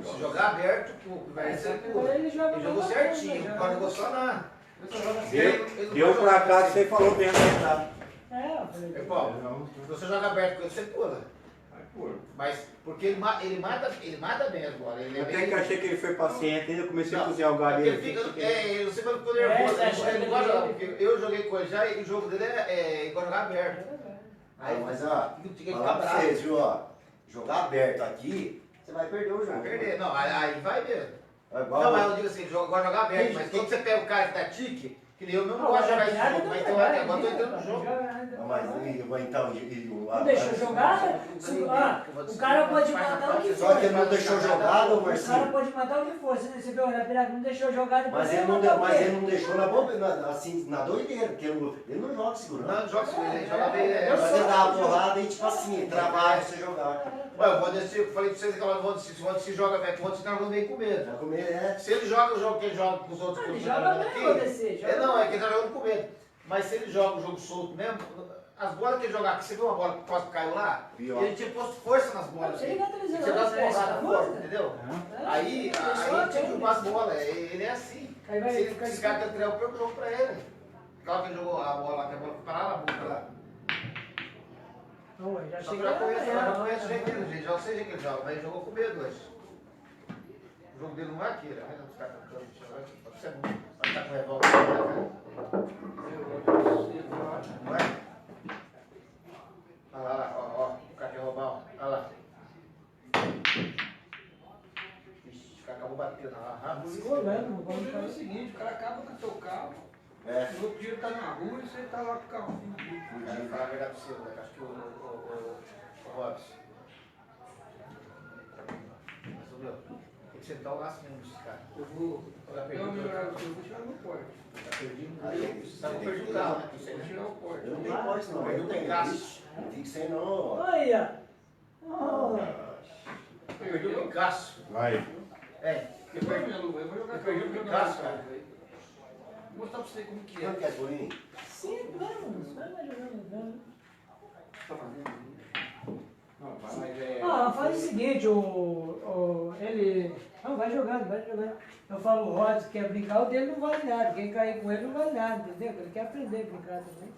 Se jogar aberto, vai ser puro. Ele jogou certinho, não pode negociar. Deu pra cá que você falou bem na É, Paulo, se você joga aberto com ele, você pula. Mas porque ele mata bem as bolas. Ele Até que eu achei que ele foi paciente, eu comecei a cozinhar o galho dele. Você ficou nervoso, ele não gosta de jogar, porque eu joguei com ele já e o jogo dele é igual jogar aberto. Aí, mas ó, falar pra vocês, viu, ó, jogar aberto aqui, você vai perder o jogo. Vai perder, não, aí vai mesmo. É igual, Não, mas eu digo assim, jogar aberto, mas quando você pega o cara que dá tique, que nem eu não gosto de jogar esse jogo, mas então agora eu tô entrando no jogo. Não, mas então, não deixou jogar? O cara pode matar o que for. Só que ele não deixou jogar, ô O Marcinho. cara pode matar o que for. Você viu, não deixou jogar depois. Mas ele não deixou na bobeira, assim, na doideira, porque ele não joga segurando. Não, joga segurando, ele joga bem. Mas ele dá uma porrada e tipo assim, trabalha você jogar. Ué, o Valdeci, eu falei pra vocês que o Valdeci joga bem, o Valdeci tá jogando bem com medo. Vai comer, é. Se ele joga o jogo que ele joga com os outros Ele joga bem, Valdeci. Não, é que ele tá jogando com medo. Mas se ele joga o jogo solto mesmo, as bolas que ele jogar aqui, você viu uma bola que quase caiu lá? Ele tinha posto força nas bolas. Ele tinha dado porrada forte, entendeu? Aí tinha que derrubar as bolas. Ele é assim. Se esse cara quer tirar o próprio jogo pra ele. Claro que ele jogou a bola lá, que a bola foi parar na boca lá. Já Só que eu já conheço o jeito dele, gente. Já sei o jeito que ele joga, mas ele jogou com medo hoje. O jogo dele não é aqui, né? Os caras estão cantando, pode ser bom. Vai estar com revólver, né? Não é? Olha lá, ó, o cara quer roubar, ó. Olha lá. Ixi, o cara acabou batendo lá. O seguinte, o cara acaba com o teu carro, no outro dia tá na rua e você tá lá com o carro. O cara fala a verdade pra você, né? Acho que o Robson. Resolveu? Tem que sentar o laço mesmo desse cara. Eu vou tirar meu porte. Tá perdido? Aí, você sabe que eu perdi o carro, né? Vou tirar o porte. Eu não tenho porte não, eu não tenho caço. Fique sem não. Olha. Perdi o Picasso. Vai. Eu perdi o Picasso, cara. Vou mostrar pra você como que Quanto que é, Bolinho? Sim, vamos. Vai jogando. Faz o seguinte, ele... Não, vai jogando. Eu falo, o Rod quer brincar, o dele não vale nada. Quem cair com ele não vale nada, entendeu? Ele quer aprender a brincar também.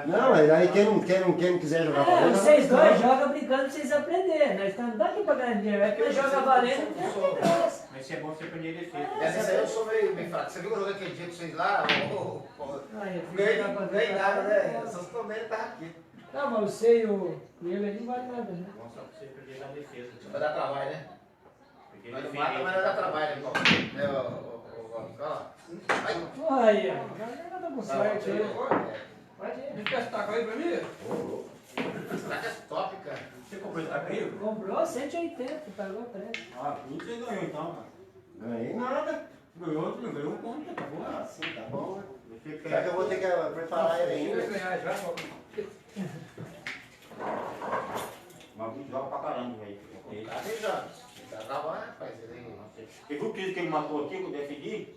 Não, mas aí quem não quiser jogar valendo... Vocês dois jogam brincando pra vocês aprenderem. Nós estamos daqui pra ganhar dinheiro. É que nós jogamos valendo, não tem graça. Mas isso é bom você aprender a defesa. Essa aí eu sou meio fraco. Você viu que eu joguei aquele dia com vocês lá? Ganhei nada, né? Só se comer tá aqui. Não, mas você e ele não vale nada, né? Bom só pra você aprender a defesa. Vai dar trabalho, né? Nós não mata, mas não dá trabalho, né? Olha lá. Olha, já tá com sorte aí. Pode ir. Me presta taco aí pra mim? Esse taco é top, cara. Você comprou esse taco? Comprou 180, pagou o preço. Tudo você ganhou então, mano. Ganhei nada. Ganhou um ponto, tá bom? Ah, sim, tá bom, né? Será que eu vou ter que preparar ele ainda? Mas joga pra caramba, velho. Tá beijando. Tá trabalhando, rapaz. Você viu o que ele matou aqui que eu defendi?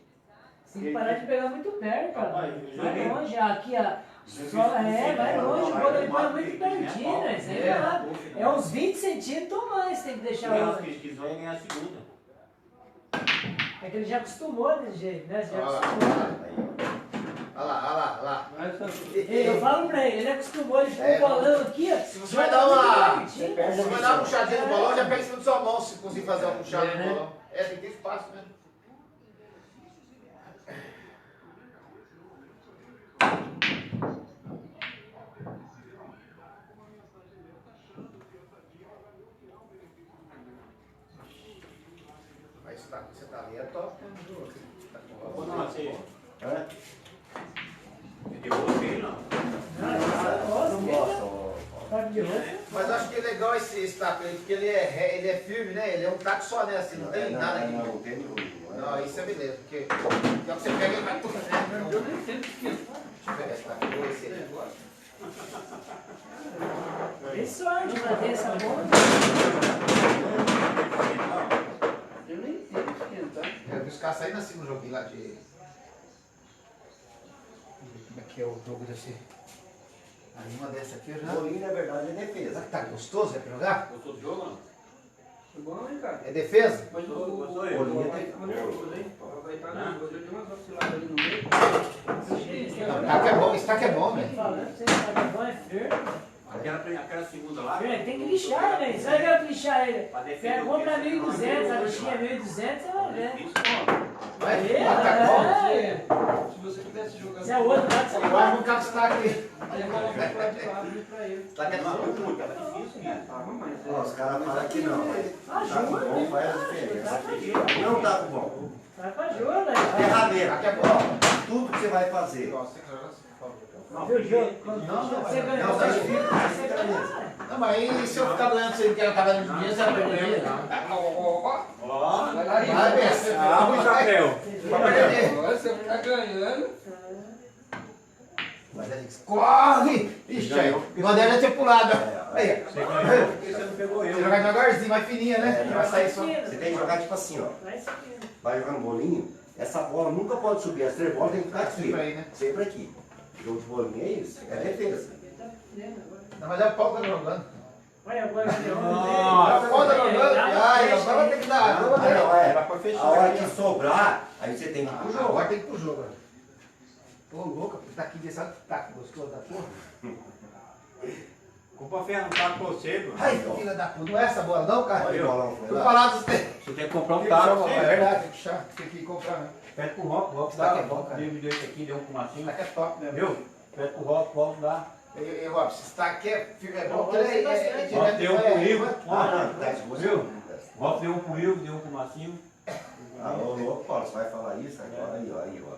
Tem que parar de pegar muito perto, cara. Rapaz, Vai longe, aqui, vai longe, o vôlei vai muito pertinho, né? Isso aí é uns 20 centímetros ou mais, tem que deixar Não, longe. se quiser ganhar a segunda. É que ele já acostumou desse jeito, né? Você já Olha acostumou. lá. Eu falo pra ele acostumou, ele põe o bolão aqui, ó. Se você vai dar uma. Se Você você vai dar uma puxadinha no bolão, já pega em cima da sua mão se conseguir fazer uma puxada no bolão. Tem que ter espaço mesmo. Mas você tá ali, é top. Ou não, você Hã? derrubou ele, não? Não gosto. Mas eu acho que é legal esse taco aí, porque ele é firme, né? Ele é um taco só, né? Assim, não tem nada aqui. Não tem nenhum. Não, isso é beleza, porque então você pega e vai tudo, né? Eu nem sei o que é. Deixa eu pegar esse taco, esse negócio. Tem sorte pra ter essa bomba. Eu nem sei esquentar. Eu vi os caras saindo assim no joguinho lá de... Como é que é o jogo desse... Aí uma dessa aqui eu já. Bolinho, na verdade, é defesa. Tá gostoso, é pra jogar? Gostou do jogo, mano? Foi bom, hein, cara? É defesa? Mas o Gostou vai aí? estar nervoso, ele deu umas osciladas ali no meio. Esse taco é bom, velho. Falando, você sabe, é bom, é firme. Aquela segunda lá. Tem que lixar, velho. Você vai ver o que lixar ele. Pra defender o Compra quê? 1.200, a lixinha 1.200, você vai ver. Vai, É, tá bom. Se você pudesse jogar. Esse é outro lado, você Agora vamos cá desse taco aí. Aí eu coloco pro lado de lá, ali pra ele. Esse taco é bom. Tá difícil, né? Tá, mas Ó, os caras falam que não, mas tá com bom faz a diferença. ajuda. Não tá com bom. Vai com ajuda. Ferramenta, Taco é bom. ó, tudo que você vai fazer. Nossa, tem que jogar assim. Viu o jogo? Você ganhou. Não, tá difícil. Você ganhou. Não, mas aí se eu ficar doendo sem que ela tava dando dinheiro, você vai perder. Ó. vai lá, Vai, Bessa. Ah, o chapéu. Vai perder. Agora você tá ganhando. Mas a gente corre! Ixi, aí. O Mandela já tinha pulado. Aí, Você ganhou porque você não pegou você eu. jogar devagarzinho, mais fininha, né? Vai sair só. Você tem que jogar tipo assim, ó. Vai seguindo. Vai jogando bolinho, essa bola nunca pode subir. As 3 bolas tem que ficar aqui. Sempre aí, né? Sempre aqui. Jogo de bolinha é isso, é defesa. Não, mas é o pau que tá jogando. Vai agora. É o pau tá jogando. Ai, agora vai ter que dar. Ah, Agora vai ter não, é. Vai pra fechar. A hora que sobrar, aí você tem que ir pro que... jogo. Agora tem que ir pro jogo. Ô, louca, tá aqui desse lado, tá gostoso da porra. Culpa feia não tá com você, mano. Ai, filha da puta, não é essa bola não, cara? Olha o bolão, foi Tô lá. falando dos tempos. Você tem que comprar um taco. É verdade, tem que chá, tem que ir comprar, né? Pede pro Rock, o Rock Esse dá. taco é bom, cara. Deu esse aqui, deu um Esse fumacinho. taco é top, né? Viu? Pede pro Rock, o Rock dá. E Robson, esse taco é bom, porque Eu ele gosto é bastante. Rock deu um pro Igor. Ah, não, tá de Viu? O Rock deu um pro Igor, deu um fumacinho. Alô, louco, Paulo, você vai falar isso agora? Aí, ó.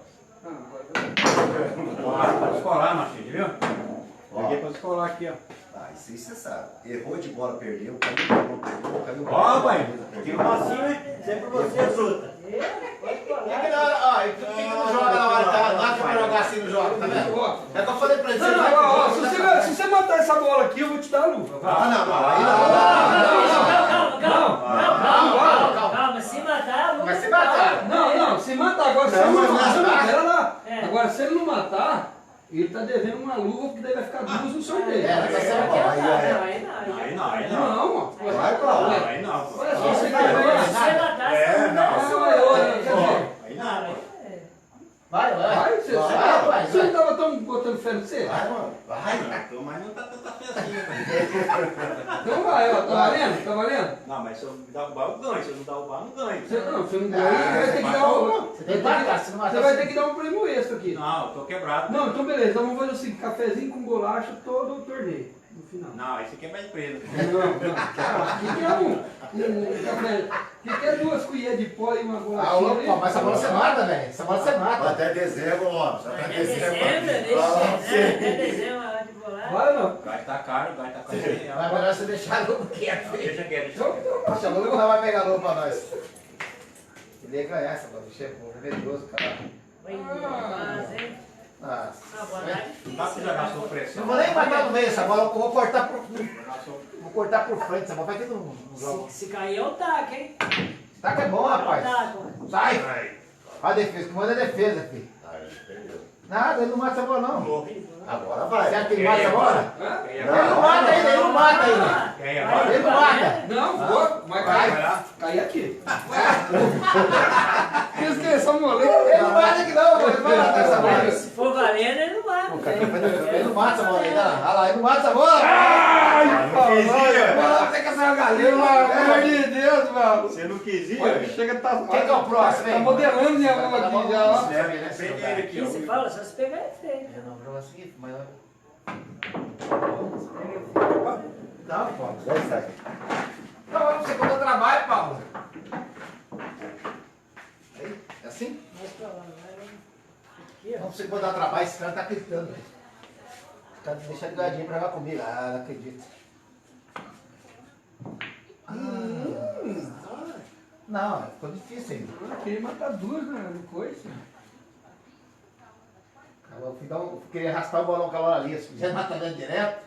Pra descolar, Marcinho, viu? Peguei pra descolar aqui, ó. Ah, isso aí você sabe. Errou de bola, perdeu, caiu. Ó, pai, tem um macinho, hein? Sempre você, fruta. Por que não joga na hora que tá? Não é pra jogar assim no jogo, tá vendo? É que eu falei pra ele, você vai Não, pro jogo, se você matar essa bola aqui, eu vou te dar a luva. Vai. Ah, não, aí não. Calma, se matar, Mas se matar. Não, se matar agora, se Não, ele não mas não matar, matar. pera lá. É. Agora, se ele não matar, ele tá devendo uma luva, porque daí vai ficar duas no sorteio. É, tá certo. Aí não. Não, ó. Vai, Paulo. Aí não. Olha só, você Se quer ganhar. matar, É, não. Quer dizer, Aí não. Vai. vai, você Vai. não tava tão botando fé no você? Vai, mano. Vai. Mas não tá tanta fé assim, né? Então vai, ó, tá valendo? Tá valendo? Não, mas se eu dar o bar, eu ganho. Se eu não dar o bar, eu não ganho. Você não ganha, você vai ter que dar Você tem que matar, se não matar. Você vai ter que dar um prêmio extra aqui. Não, eu tô quebrado. Não, então beleza, então vamos fazer assim, cafezinho com bolacha todo o torneio, no final. Não, esse aqui é pra empresa. Não. O que é um café? O que é 2 colheres de pó e uma Ah, bolachinha louco, ali? mas essa bola você mata, velho. Essa bola você mata. Até dezembro, ó. Até Até dezembro, dezembro. até dezembro, a hora de bolar. Vai ou não? Vai tá caro, vai tá caro. Mas melhor você deixar a luva quieto. Deixa quieto, deixa Então, quieto. então, Poxa, a luva não vai pegar a luva pra nós. Ele ia ganhar essa bola, bicho é bom, venenoso, cara. Mas, hein? Nossa. A bola é difícil. Não dá pra jogar sob pressão. Não vou nem matar no meio essa bola, eu vou cortar por frente, essa bola vai ter no jogo. Se cair é o taco, hein? Taco é bom, rapaz. Taco. Sai! A defesa, que manda é defesa, filho. Aí, perdeu. Nada, ele não mata essa bola, não. Agora vai. Será que ele mata essa bola? hã? Ele não mata ainda, ele não mata ainda. Quer ir agora? Ele não mata. Não, vou, mas Vai cai. lá. Cair aqui. Isso que é só moleque. Ele não mata aqui não, ele vai matar essa bola. Se for valendo, ele não mata. Ele não mata essa bola ainda. Olha lá, ele não mata essa bola. Não, você quer ser uma galinha, pelo amor de Deus, mano. Você não quis ir? Olha, chega, tá. Quem que é o próximo, Tá hein? modelando minha mão aqui já, ó. Prende ele aqui, Aqui se fala, só se pegar é feio. Eu não vou assim, mas... Se pega é feio. Não, pô. Vai, sai. Não, você quando eu trabalho, Paulo. Aí, é assim? Mais pra lá, vai. Aqui, Não, ó. você quando eu trabalho, esse cara tá gritando, velho. O cara deixa ligadinho pra jogar comigo. Ah, não acredito. Não, ficou difícil ainda. Eu queria matar duas, né? Coisa. Eu fui dar queria arrastar o bolão com a bola ali. Se quiser matar dentro direto.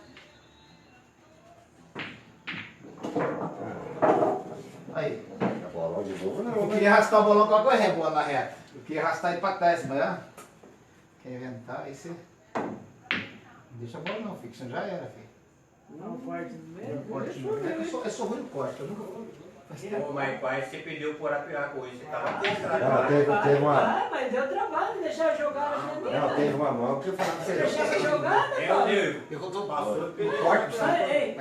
Aí. A bola de novo Eu não, né? queria arrastar o bolão com a correr, bola na reta. Eu queria arrastar ele pra trás, mas ó. Quer inventar? Aí você. Deixa a bola não, fixa, já era, filho. Não, forte no meio. Corte não. É que eu sou ruim no corte, eu nunca vou. Ô, mas pai, você perdeu por Arapiraca hoje, você tava Não, cansado. teve uma. Ah, mas deu trabalho deixar jogar na minha. Não, teve uma mão que eu falei pra você. Deixava jogar, né, É, Paulo? eu tô passando pelo Corte,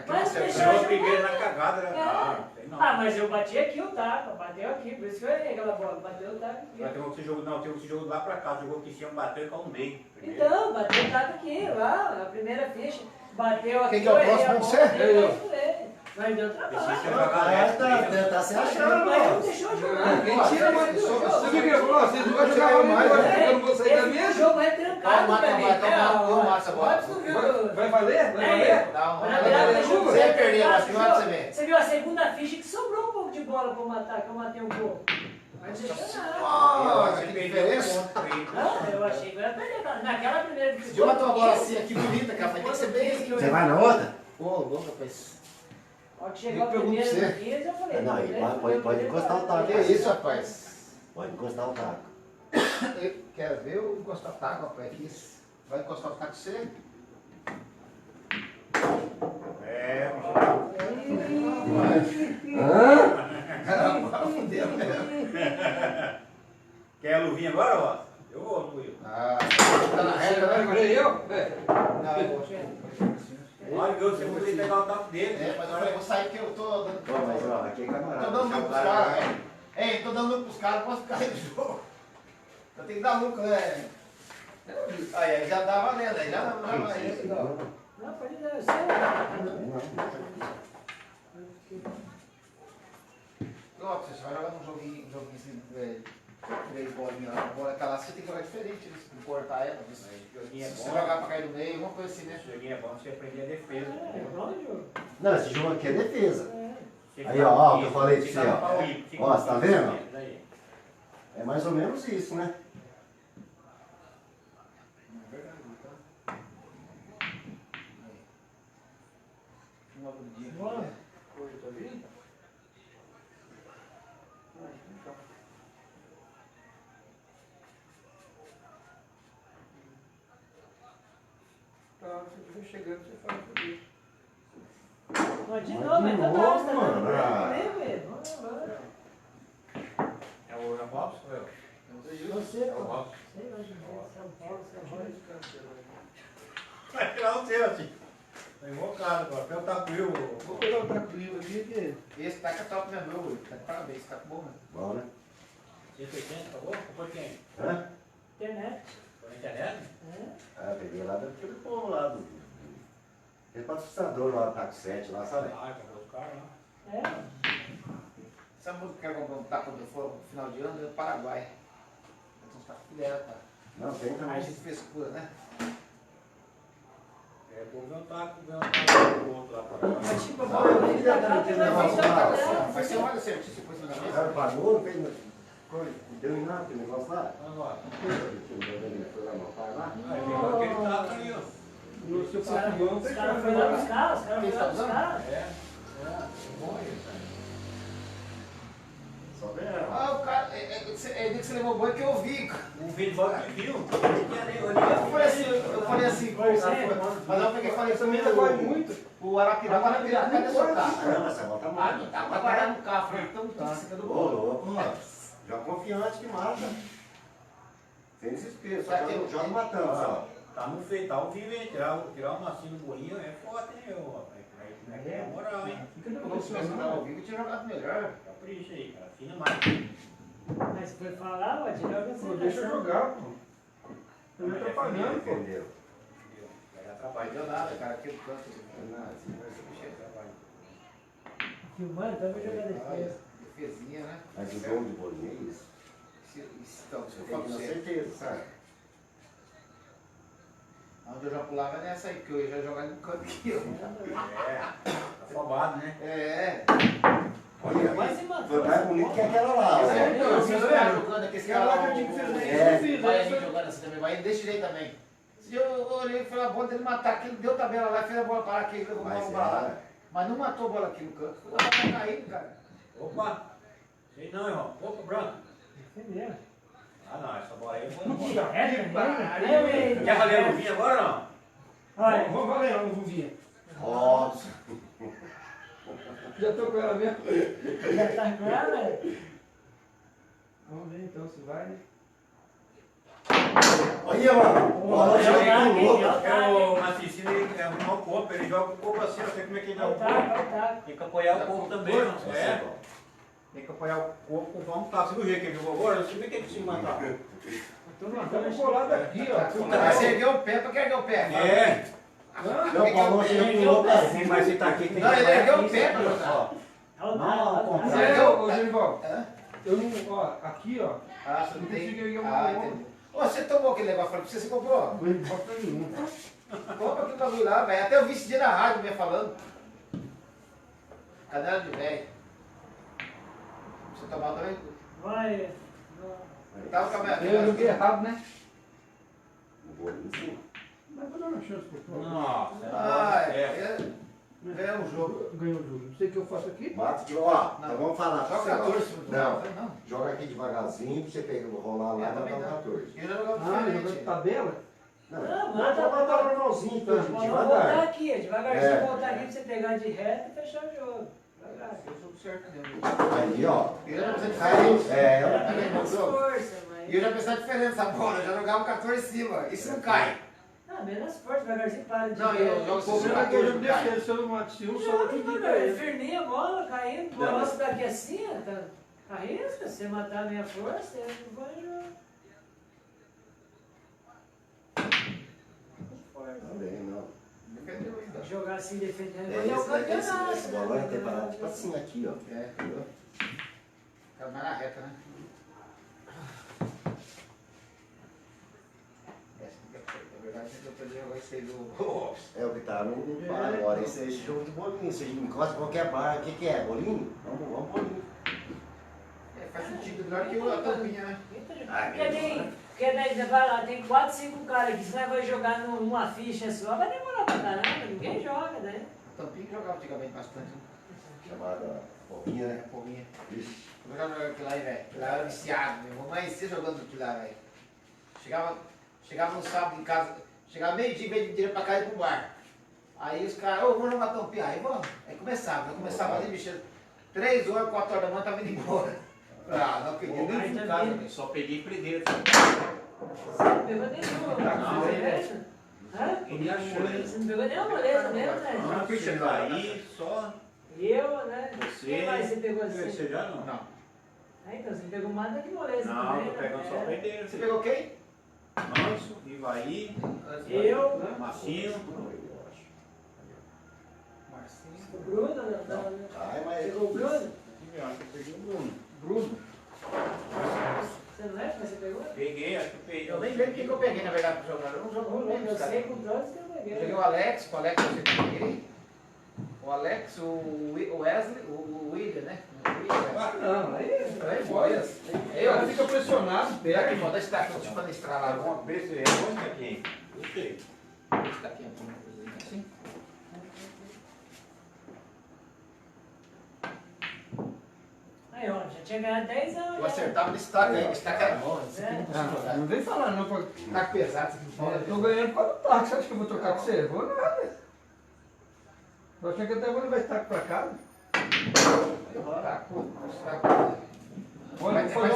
Mas Eu deixava sou primeiro jogar. na cagada, né? Ah, mas eu bati aqui o taco, bateu aqui, por isso que eu errei aquela bola, bateu o taco aqui. Mas tem outro jogo, não, tem outro jogo lá pra cá, jogou aqui em cima, bateu e caiu no meio. primeiro. Então, bateu o taco aqui, lá, a primeira ficha, bateu aqui. Quem que é o eu errei próximo? a bola, Você? eu mas deu Deixa trabalho. você jogar essa. Tá se achando, Mas não mano. deixou jogar. Quem tira mais do jogo? Você viu que ele falou? Vocês não vão Você jogar ganhou mais, mais, agora eu não vou sair da O mesa. jogo é trancado Calma, pra mim. eu mato essa bola. Vai valer? Vai valer? Na virada do jogo, Você perdeu, mas não é pra você ver. Você viu a segunda ficha que sobrou um pouco de bola pra eu matar, que eu matei um pouco. Mas deixou nada. Nossa, que perdeu diferença. ponto pra ele. Não, eu achei que eu ia perder. Naquela primeira que Se eu matar uma bola assim aqui bonita, cara, vai ter que ser bem assim. Você vai na outra? Ô, louco, rapaz. Ó, que chegou a Eu pergunto primeira pra você. do 15, eu falei. Não, não, pode encostar o taco. Que é isso, rapaz? Pode encostar o taco. Quer ver eu encostar o taco, rapaz? Aqui. Vai encostar o taco você? É, Fudeu mesmo. quer a luvinha agora, ó? Eu vou, Will. Ah, tá na reta, né? Agora eu? Não, eu gosto. Olha, você poderia pegar o taco dele. É, mas agora eu vou sair que eu tô dando. Pô, mas ó, aqui é camarada. Tô dando lucro pros caras, velho. Ei, tô dando lucro pros caras, posso ficar aí no jogo. Eu tenho que dar lucro, né? Aí já dá valendo, aí já vai. Não, pode dar, eu sei. Ó, você vai jogar num joguinho assim, 3 bolinhas lá, a bola aquela lá, você tem que jogar diferente, né? Cortar ela. Se Joguinho é você bom. jogar pra cair no meio, alguma coisa assim, né? Esse joguinho é bom, você aprender a defesa. É, entendeu? bom jogo. Não, esse jogo aqui é defesa. Você Aí, fica ó, com o que eu isso, falei pra fica você, ó. no pau aí, fica Ó, no você tá pau, vendo? isso aí. É mais ou menos isso, né? Uma grudinha aqui, Bora. né? Hoje tá vindo? Tá, você foi chegando, você fala comigo. Mas de Mas novo, de é toda novo, hora você tá dando mano. Ah. tempo, velho. Vamos embora. É o Robson ou eu? Você, É o pô. Robson. Sei lá, São Paulo, São Paulo. Vai tirar o seu, assim. Tá invocado agora. Pega o taco eu. Vou pegar o taco livre aqui, que Esse taco é top mesmo, meu. Tá de parabéns, tá bom, né? Bom, né? 180, tá bom? Foi quem? Hã? Internet. Foi na internet? É. Ah, peguei lá daquele povo lá do. Aquele patrocinador lá do Taco 7 lá, sabe? Ah, acabou os caras, né? É. Sabe quando quer comprar um taco do final de ano? É do Paraguai. Então, tá filé, tá? Não, tem A também. gente frescura, né? É, vou ver um taco do outro lá pra lá. Mas tipo, Não, eu vou filha da vai menina, fechar não, o padrão. não. Mas você olha certinho, você pôs na O mesa. cara pagou, não fez coisa. Deu em nada aquele negócio lá. Agora. Foi lá no pai lá. Aí pegou aquele taco ali, ó. no seu Os caras papelão, foram lá buscar, os caras Quem foram lá tá usando? buscar. É. Bom isso, cara. Só vendo. Ah, o cara, é que você levou banho que eu vi. O vídeo que viu. Eu falei assim, mas eu peguei e falei também assim, não corre muito. o Arapiraca, cadê seu carro? Não, essa volta Ah, mata. não tá, vai parar no carro. Falei, então tá, você do Ô, bolo. louco, mano. Já confiante que mata. Sem desespero, só joga matando, só. Tá no feio, tá ao vivo, hein? Tirar um massinho no bolinho é foda, hein, ô, rapaz? Como é que é a moral, hein? Fica Se eu tivesse dado ao vivo, eu tinha jogado melhor. Capricha aí, cara. Afina mais. Mas se for falar, ó, tirar o Pô, deixa eu jogar, pô. Eu Mas tô é pagando, pô. Entendeu? Vai dar Não trabalho. deu nada, cara, aquele canto. Filmando, então eu vou jogar defesa. Defesinha, né? Mas o jogo de bolinha é isso. Então, se Você eu tem falo que pra ter você, certeza, sabe? onde eu já pulava é nessa aí, porque eu ia já jogar no canto aqui, ó. É, tá afobado, né? É. Olha, Quase matou. foi mais bonito que aquela lá, ó. Eu vi os caras jogando aqui, esse cara lá, Caraca, eu tinha que fazer isso, É. eu fiz. vai Aí ali foi- jogando assim também, vai desse jeito também. Esse dia eu olhei e falei, a bola dele matar aqui, ele deu tabela lá, fez a bola parar aqui, levou Mas uma bola lá. é. Mas não matou a bola aqui no canto, a bola tá caindo, cara. Opa! Sei não, irmão. Opa, branco. Entendeu? Ah, não, essa bola aí foi embora. É, Que pariu, hein? Quer valer a luvinha agora ou não? Olha, Vamos valer ela no Vuvinha. Nossa. Já tô com ela mesmo. já tá com ela? Vamos ver então se vai, né? Olha, mano. Olha, já pulou. O Maticino, ele arruma o corpo, ele joga o corpo assim, eu sei como é que ele dá o corpo. Tá. Tem que apoiar o corpo também, não é? Tem que apoiar o corpo, vamos tá, você viu o jeito que ele jogou agora? Eu sei como é que ele se matar. Estamos colados aqui, ó. Mas você ergueu o pé, pra que ergueu o pé? É. Não, Paulo, você pulou pra cima. Mas você tá aqui, tem Não, que ele ergueu o pé pra jogar. Não, Você ergueu? Ô, Genival, Hã? eu não, ó, aqui, ó. Ah, você não Não tem. consigo erguer o Ah, meu entendi. Ô, você tomou aquele negócio, falei pra você, você comprou? Não importa nenhum. Compra aquele bagulho lá, velho. Até eu vi esse dia na rádio, me falando. Canela de velho. Você tomar também? Vai. Tava com a minha. Eu joguei errado, né? Sim. Mas vou dar uma chance pro Paulo. Nossa, Ah, é. é um jogo. Ganhou o jogo. Não sei o que eu faço aqui. Matos, ó, então vamos falar. Joga Você, ó. 14. Não, joga aqui devagarzinho pra você pegar, rolar lá e também botar o não. 14. Eu já jogava Ah, jogando diferente. tabela? Não, Não, vamos botar normalzinho, então, Vamos voltar devagar. aqui, devagarzinho É. voltar aqui pra você pegar de reto e fechar o jogo. Devagar. Eu jogo certo mesmo. Aí, ó. Eu já pensei Aí, diferente. é, Menos força, mas. E eu já pensei a diferença, bola. Eu já jogava 14 em cima. Isso não cai. Não, menos força, devagarzinho para de Não, eu jogo O problema é que eu jogo defesa. Se eu não mato um, só daqui de Joga, firminha, bola caindo, Não, bola mas- daqui assim, tá. Arrisca, se você matar a minha força, você não vai jogar. Força. Também, não. Defendeu ainda. Jogar assim, defendendo, É, é o esse daqui, campeonato. esse balão tem parado tipo assim aqui, ó. É. Entendeu? Tá mais na reta, né? Na verdade, eu podia jogar esse aí do. É o que tá no bar agora. Esse jogo de bolinho. Você encosta em qualquer bar. O que é? Bolinho? Vamos bolinho. É, faz sentido, melhor que a tampinha, né? Porque daí você vai lá, tem 4, 5 caras que você vai jogar numa ficha só, vai demorar pra caramba, ninguém joga, né? A tampinha que jogava antigamente bastante. Né? Chamada bolinha, né? Porrinha. Ixi. Eu jogava aquilo aí, velho. Aquilo lá era viciado, meu. Vou amanhecer jogando aquilo lá, velho. Chegava no sábado em casa, chegava meio-dia, veio direto pra casa e pro bar. Aí os caras, ô, vamos jogar tampinha. Aí vamos. Aí começava ali, mexendo. 3 horas, 4 horas da manhã, tava indo embora. Ah, não acredito, nem fui em casa, velho. Só peguei predeiro. Você não pegou nenhuma, Não, moleza? Hã? Peguei a moleza. Você não pegou nenhuma moleza mesmo, né? Não, você aí, só Eu, né? você. Quem mais você pegou assim? Você já não? Não. Ah, então você pegou mais do que moleza Não, também, tô né? pegando só É. predeiro. Você pegou quem? Manso, Ivaí, Eu, Marcinho. Marcinho. o Bruno, não. Ai, mas... Pegou o Bruno? Eu acho que eu peguei o Bruno. Bruno. Você não lembra que você pegou? Peguei, acho que eu peguei. Eu nem lembro quem que eu peguei, na verdade, pra jogar. Eu não jogo, Eu não lembro. eu cara. sei com todos que eu Eu peguei. joguei o Alex, com o Alex eu peguei. O Alex, o Wesley, o William, né? O William, Ah, não. Aí Aí, olha. Eu Ela fica pressionado, pega, pega. irmão, deixa eu estar aqui, pra estralar agora. Uma vez, é onde aqui? Gostei. Deixa eu estar aqui, assim. Aí, ó, já tinha ganhado 10 anos. Eu já. acertava destaque aí, destaque era bom. Isso aqui É. não precisa jogar. Não vem falar não, pra... Taco pesado, isso aqui não Eu pode. tô ganhando por causa do taco. Você acha que eu vou trocar com você? Vou nada. Tô achando que até vou levar esse taco pra casa. Taco, taco. Olha, vou fazer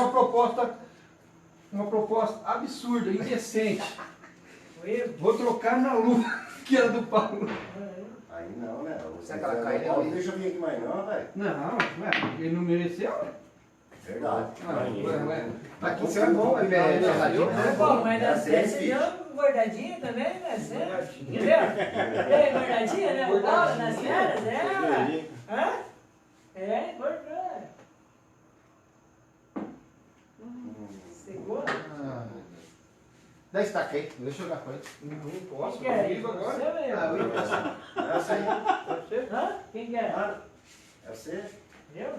uma proposta absurda, indecente. Foi. Vou trocar na lua, que era do Paulo. Aí não, né? Será que ela cai nela? Não deixa eu vir aqui mais não, velho. Não, ele não mereceu. Verdade. Ué. Aqui você é bom, é velho. Mas, pô, mas É na sério, você filho. deu guardadinha também, né? Entendeu? É, guardadinha, né? O Paulo nas férias, é. Hã? É, importante. Segura. Dá destaque aí, deixa eu jogar com ele. Não posso, Quem quer? vivo agora. Você Ah, mesmo. eu ia É essa aí. Pode ser? Hã? Quem quer? Claro. É você? Eu?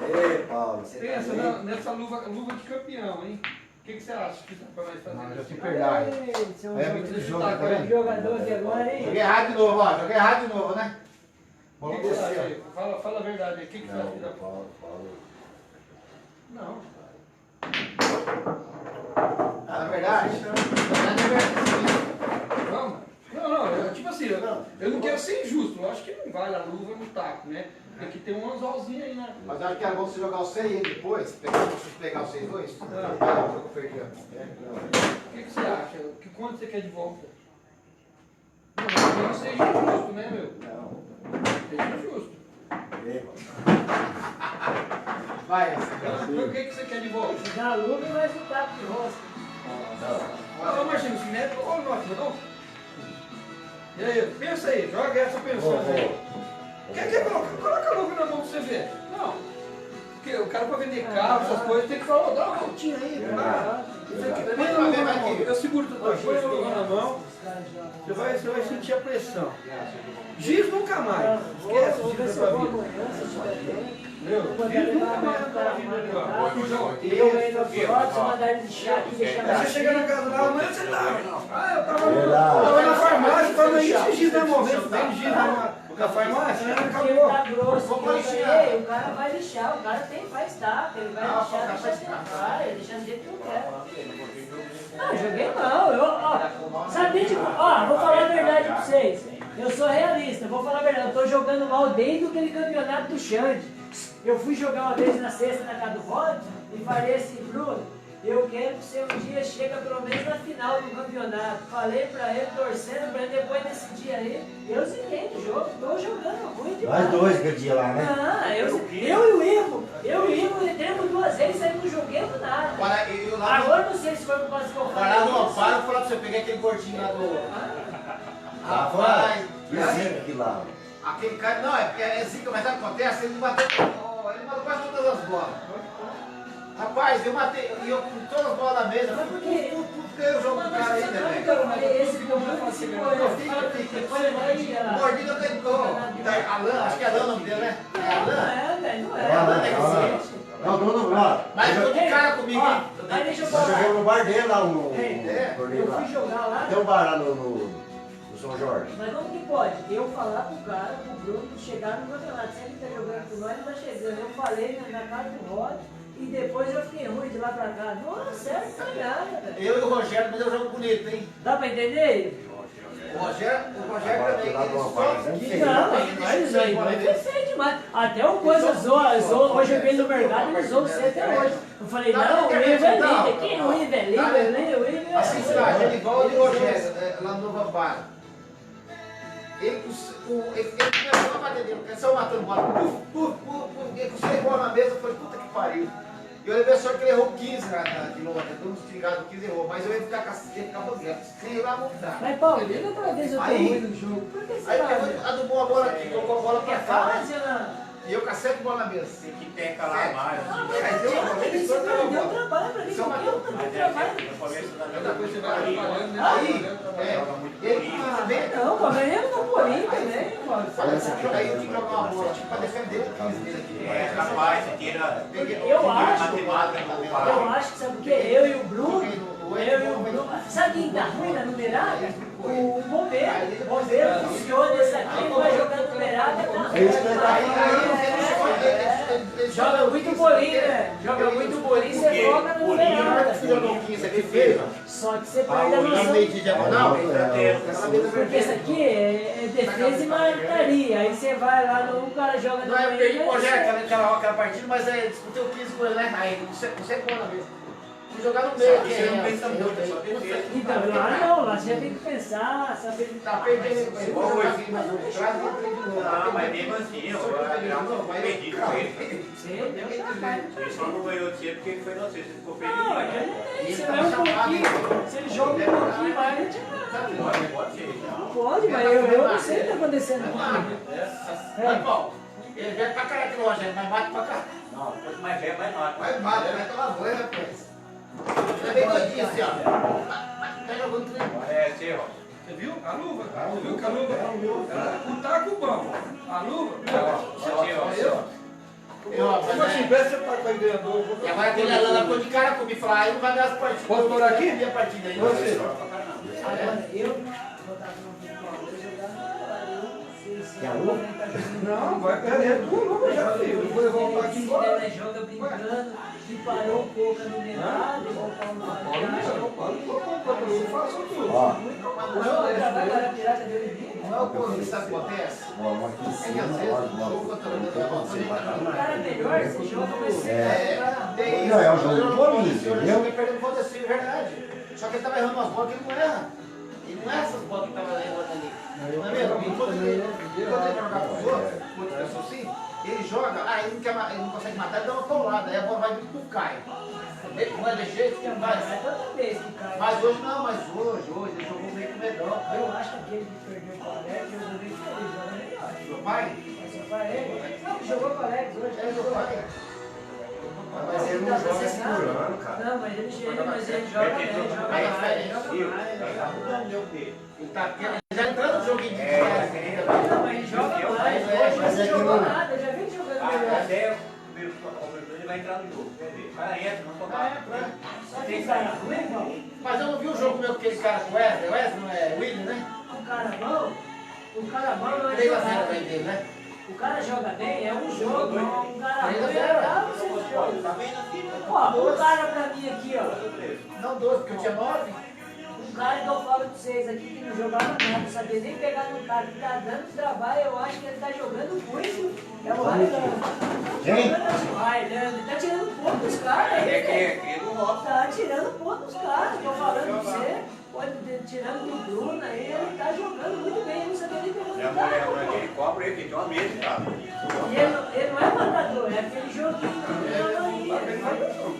Ei, Paulo, você Pensa tá bem? nessa luva de campeão, hein? O que você acha que dá pra nós fazer? Não, já te perdoe. Ei, seu É muito jogo, tá vendo? jogador de agora, hein? Joguei errado de novo, ó. Joguei errado de novo, né? O que você acha aí? Fala a verdade aí. O que você acha que dá Não, pra... Paulo. Não. Vamos? Não, tipo assim, eu não quero ser injusto, eu acho que não vale a luva no taco, né? Tem que ter um anzolzinho aí, né? Mas acho que era bom você jogar o 100 aí depois, pegar o 6-2. O jogo perdido. O que você acha? Quanto você quer de volta? Não seja injusto, né, meu? Não. Seja justo. Vai, O que você quer de volta? Dá a luva e mais um taco de roça. Não, Marcinho, se mete ou não, não? E aí, pensa aí, joga essa pensando aí. Quer coloca a luva na mão pra você ver. Não. Porque o cara pra vender carro, essas coisas, tem que falar, dá uma voltinha aí. Põe a luva na mão. Eu seguro tudo, põe a luva na mão. Você vai sentir a pressão. Giz nunca mais. Esquece o giz da sua vida. Giz nunca mais na tua vida ali, ó. Eu ganhei no próximo, mandar ele lixar aqui, deixar na Aí você chega na casa lá, amanhã você tá. Eu tava Verdade. na farmácia, falando aí, esse giz vai morrer, tem giz na farmácia, Porque ele acabou. tá grosso, Vamos que eu lixar. ganhei, o cara vai lixar, o cara tem, faz tapa, ele vai lixar, deixa tentar, ele deixa do jeito que eu quero. Não, joguei não, sabia de, vou falar a verdade pra vocês, eu sou realista, vou falar a verdade, eu tô jogando mal desde aquele campeonato do Xande. Eu fui jogar uma vez na sexta na casa do Rod e falei assim, Bruno, eu quero que você um dia chega pelo menos na final do campeonato. Falei pra ele, torcendo pra ele, depois desse dia aí, eu zerei o jogo, tô jogando ruim demais. Nós dois aquele dia lá, né? Ah, eu e o Ivo, entramos 2 vezes, aí não joguemos nada. Agora, eu lá Agora não sei se foi por causa que eu falei Lá no isso. Amparo, eu falar pra você, eu peguei aquele gordinho lá do... Lá fora. Rapaz, Vizinho aqui lá. aquele cara, não, é zica, mas sabe o que acontece? Ele matou quase todas as bolas. Rapaz, eu matei, eu com todas as bolas na mesa, Mas por quê? ganhei o jogo do cara aí, né, velho? Esse problema se foi O gordinho não tentou. Alan, acho que é Alan o nome dele, né? É Alan? Não é, velho, não é. Alan é que sim. Não, todo lá. Mas ficou de cara comigo, hein? Mas deixa eu Nós falar. jogamos no bar dele lá, um É, torneio Eu lá. fui jogar lá. Tem um bar lá no São Jorge. Mas como que pode? Eu falar pro cara, pro Bruno, chegar no campeonato, sempre tá jogando com nós, ele tá chegando. Eu falei na casa do Rod e depois eu fiquei ruim de lá pra cá. Nossa, sério, não foi nada, velho. eu e o Rogério, mas é um jogo bonito, hein? Dá pra entender? O Rogério também, Lá do ele Amparo, só né? quis. Não, mas isso aí foi feio demais. Até o coisa zoa. Hoje eu vejo no mercado, ele zoou você até hoje. Eu falei, não, o Ivo é líder. Quem o Ivo é líder? O Ivo é Assim está, Genivaldo e Rogério, lá no Novo Amparo. Ele começou a bater dele, começou matando bola. Ele conseguiu bola na mesa, foi puta que pariu. Eu levei a sorte que ele errou 15 de longe, todo mundo ligado 15 errou, mas eu ia ficar bugando. Sem ir lá não dá. Mas Paulo, liga pra vez eu tô Aí- ruim no jogo. Por que você Aí tá pegou, adubou a bola aqui, colocou a bola Porque é pra cá, fácil, né? e eu com a 7 bolas na mesa. Tem que pecar lá mais. Aí deu uma vez, Isso só tava deu bola. trabalho pra mim, Só porque eu também trabalho. Outra coisa você vai trabalhando, né? Aí, ele também. Não, mas eu tô purinho também, mano. Aí eu tinha que jogar uma bola, tipo, pra defender o 15 dele aqui. É capaz, você tira. Eu acho, matemática eu comparada. acho que sabe o que? Eu e o Bruno, sabe quem tá ruim na numerada? O bombeiro. O bombeiro funciona esse aqui, ele vai jogar numerada, tá ruim. É isso que ele tá Joga muito bolinho, né? Joga muito bolinho, você foca na numerada. Você jogou 15 aqui, fez, ó. Só que você perde a Não noção. meio de diagonal? Porque isso aqui é defesa e marcaria. Aí você vai lá, o cara joga no Não, eu perdi o meio. projeto aquela partida, mas disputei o 15 com ele, né? Aí não sei como na vez. Fui jogar no meio aqui. Você não pensa muito, é só defesa. Então, lá não, lá você já tem que pensar, saber. Tá perdendo, mas eu vou jogar aqui, mas eu trago e perdi de novo. Não, mas mesmo assim, eu vou perdi com ele. Você deu trabalho. Ele só não ganhou de você porque ele foi inocente, ele ficou perdido. Não, é que ele tem. Se vai um pouquinho, se ele joga um pouquinho mais, ele te mata. Pode ser. Não pode, mas eu não sei o que tá acontecendo comigo. Mas, Paulo, ele vem pra cá aqui, Rogério, mas bate pra cá. Não, quanto mais velho, mais nota. Vai tomar banho, rapaz. Você vem doidinho assim, ó. Tá jogando trem. É, seu, ó. Você viu? A luva? Você viu que a luva? O taco bom. A luva? Como assim? Parece que você tá com a ideia boa. E agora aquele Alan ficou de cara comigo e falou, aí não vai ganhar as partidas. Posso morar aqui? Eu vi a partida aí. Você. Agora, eu vou estar falando de jogar Que a luva? Não, vai perder tua luva já, filho. Eu vou levar o taco se embora. ela joga brincando, que parou um pouco a numerada, igual o Paulo Eu faço tudo. Ó, Agora pirata deu limite. Não é o povo que sabe o que acontece? uma aqui em É que cima, às vezes olha, o jogo contra o O cara é melhor, esse jogo vai ser. tem Não, é um jogo eu de não bolinha, posso, eu entendeu? joguei perdendo contra esse, é verdade. Só que ele tava errando umas bolas que ele não erra. Ele não é essas bolas que tava errando ali. Não é mesmo? Enquanto ele vai jogar com os outros, com outra pessoa assim, ele joga, ele não, ele não consegue matar, ele dá uma paulada, aí a bola vai vir pro cai. Ele não é de jeito que não vai. É toda vez que cai. Mas hoje não, mas hoje ele jogou meio com medrão. Eu acho que aquele que perdeu com o Alex, eu vou ver que ele joga melhor. Meu pai? Mas o pai é. Não, que jogou com o Alex hoje. É, meu pai. Mas ele não joga segurando, cara. Não, mas ele joga bem, joga mais, ele joga mais. Ele tá já entrando no joguinho de Não, mas ele joga mais, mas é ele que jogou não- nada, eu já vi ele jogando melhor. Até o primeiro ele vai entrar no jogo. Quer dizer, o cara entra, não toca. Só que cara ruim, irmão. Mas eu não vi o jogo meu com aquele cara com o Wesley. Wesley não é William, né? O cara bom não é 3 a 0 jogar. bem dele, né? O cara joga bem, é um jogo, não. Um cara ruim 3 a é 0. bravo, você joga. Tá vendo aqui? Ó, um cara pra mim aqui, ó. Não 12, porque eu tinha 9. Um cara que eu falo pra vocês aqui que não jogava nada, não sabia nem pegar no cara que tá dando trabalho, eu acho que ele tá jogando muito. É o Railando. Quem? Ele tá tirando ponto dos caras aí, velho. Tá tirando ponto dos caras, tô falando pra você. Pode tirando do Bruno aí, ele tá jogando muito bem, ele não sabia nem pegar Minha no cara. mulher, ele cobra ele, tem uma mesa, cara. E ele não é matador, é aquele joguinho que ele joga aí. Ele faz o jogo.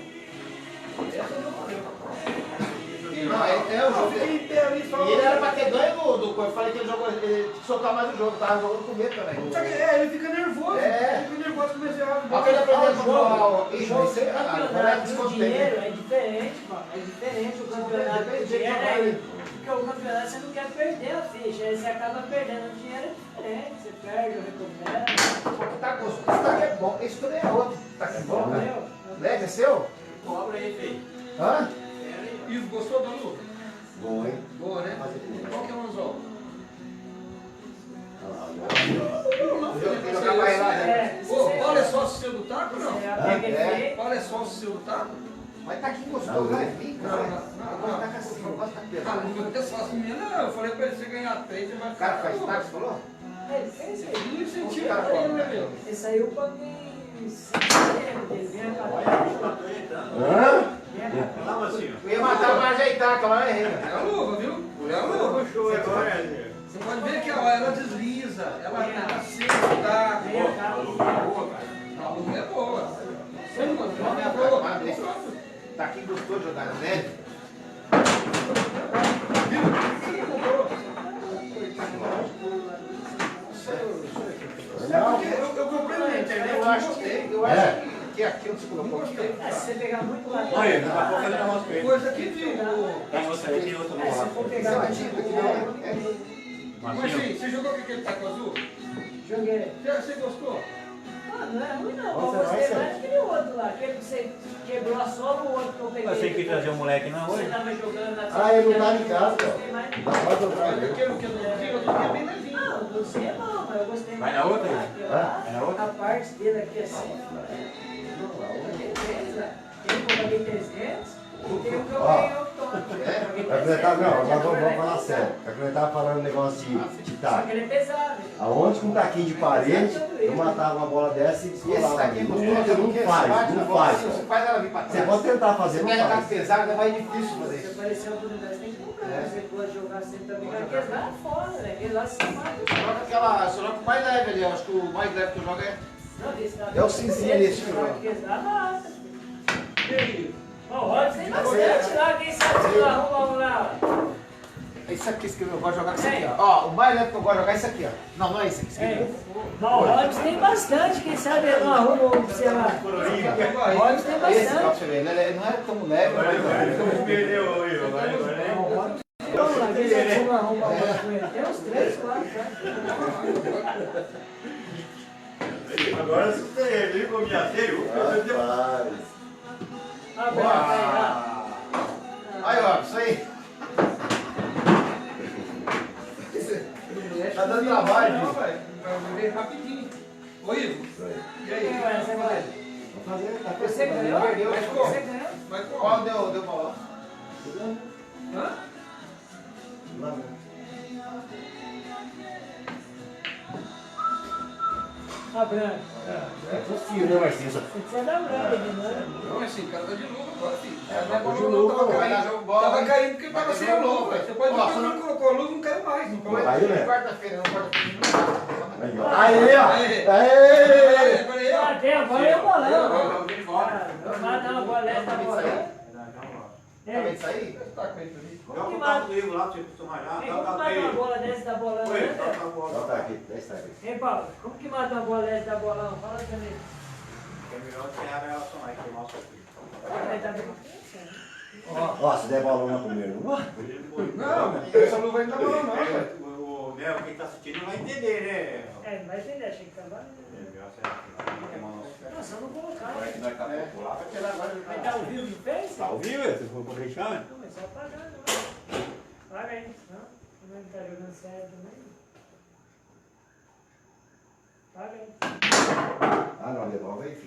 Não, é o jogo. E ele era pra ter ganho do coisa. Eu falei que ele jogou, ele soltar mais o jogo, tava jogando com medo também. Só que ele fica nervoso. É. Ele fica nervoso quando ele joga. Olha que ele aprendeu a O jogar isso, jogo isso de é agora é campeonato do desconto dinheiro dele. é diferente, mano. É diferente o campeonato do dinheiro aí. Porque o campeonato você não quer perder a ficha, aí você acaba perdendo. O dinheiro é diferente, você perde, recupera. Porque tá gostoso. Isso daqui é bom, isso também é outro. Tá aqui bom, né? Entendeu? Leve, é seu? Cobra ele, filho. Hã? Ivo, gostou da luta? Bom, hein? Boa, né? Qual que é o anzol? Jogar pra ele lá, né? É, Ô, olha só se seu do taco ou não? Você pega ele É. feio. Olha só se seu do taco. Mas tá aqui gostoso, né? Vem, Não, cara. não, Eu gosto de tacar assim, eu gosto de tacar Ah, pesado. não vai só assim mesmo, não. Eu falei pra ele, se ganhar 3, ele vai O cara faz taco, você falou? Ele fez aí. Ele não sentiu O cara pra ele, come, né, né? meu? Ele saiu pra mim. Ele vinha pra cá. Hã? Não, assim, Eu ia matar pra ajeitar, que ela é errei. É a luva, viu? É a luva. Você pode ver que ó, ela desliza, ela sente o taco. Vem cá. A luva é boa. Você não Não, encontrou? minha É boa. cara, mas tá aqui gostou de jogar, né? Viu? Você não comprou? Não. Eu comprei na internet, Eu eu acho gostei. que aqui onde você colocou aqui. É, se você pegar muito lá. Olha, daqui a pouco ele dá umas coisas. Coisa aqui, viu? Tem outra aí, tem outra É, se lá. for Isso é pegar uma tinta aqui, não é? Mas assim, você jogou com aquele taco azul? Joguei. Você gostou? Ah, não é ruim não. Eu Você gostei vai, mais daquele outro lá. Aquele que você quebrou a sola, o outro que eu peguei. Mas tem que trazer um moleque na Você hoje. tava jogando na Ah, ele não tá em casa, Eu gostei mais. Dá pra dobrar ele. Aquele que eu não vi, eu não vi é bem levinho. Não, não sei não, mas eu gostei Vai mais. na outra? Aqui, ó. Vai na outra? A parte dele aqui assim. Aquele três, né? Tem um que eu paguei 300 e tem um que eu Ó. ganhei octômetro. Vai comentar, não, agora vamos falar sério. Vai comentar falando negócio de Só taco. que ele é pesado. Aonde com um taquinho de parede, eu matava uma bola dessa e E esse descolava. daqui é Não, gostoso, não porque você faz, bate na não bola, faz. Você faz ela vir pra Você trás. pode tentar fazer, Você não pega a faz. pesada, é mais difícil Se fazer. aparecer um Bruno Dez, tem que comprar. É. Você pode jogar sempre também. Porque eles lá fora, né? Aquele lá se mata. Joga aquela, só joga o mais leve ali, eu acho que o mais leve que eu jogo é. Não, esse lá É o cinzinho ali, esse jogo. jogo. Aqueles lá mata. E aí? Ó, o Robson tem bastante lá. Quem sabe se não arruma um lá. Isso aqui que eu gosto de jogar com isso aqui, ó. Ó, o mais leve que eu gosto de jogar é isso aqui, ó. Não, não é isso aqui. É. Ó, o Robson tem bastante. Quem sabe ele não arruma um pra você lá. O Robson tem Esse, ó, bastante. pra você ver, ele não é tão leve, mas Vamos lá, quem sabe você não arruma um com ele. Tem uns 3, 4, tá? Agora você viu como já veio? Rapaz. Abre aí, Aí, ó, isso aí. Tá dando trabalho, Não, filho. velho. Vai ver rapidinho. Ô, Ivo. E aí? Quem vai? Você vai? Vou fazer, tá Você ganhou? Perdeu. Mas como? Você ganhou? Mas como? Qual deu bola? Hã? Lá mesmo. A branca. É possível, né, Marcinho? Você precisa da branca, né? Não, assim, cara tá de luva agora, filho. É, Não é tá de bola, luva, não, tava vai dar caindo. jogo bola, Tava hein? caindo porque Vai tava dar sem jogo a luva. bola. Você pode Ó, ver só que não- não colocou a luva, não caiu mais. Não Vai. caiu. Aí, né? Quarta-feira, não quarta-feira. Aí, ó. Aí, ó. Aí. Aê! Peraí, ó. Ah, tem agora é o bolão. Eu vou embora. Ah, não vai dar uma boleta da bolão. Acabei de sair? Tá com isso ali. Já botar o livro lá, você costuma já. Ei, como mata uma bola dessa da bolão, Oi, né? toca a bola. Bota aqui, deixa aqui. Hein, Paulo? Como que mata uma bola dessa da bolão? Fala pra mim. É melhor você a relação aí, que o nosso aqui. Aí tá bem. Ó, se der balão lá primeiro. Não, essa luva aí não tá boa não, velho. O Nel, quem tá assistindo não vai entender, né? É, não vai entender, achei que tava. É melhor você aqui. Nossa, eu não vou colocar. Agora que nós tá pouco lá. Vai tirar agora. Vai estar ao vivo no Face? Tá ao vivo, você for pra deixar? Não, mas só pagar, não. Paga aí, não? Também não tá jogando sério também. Paga aí. Ah, não, devolve aí, filho.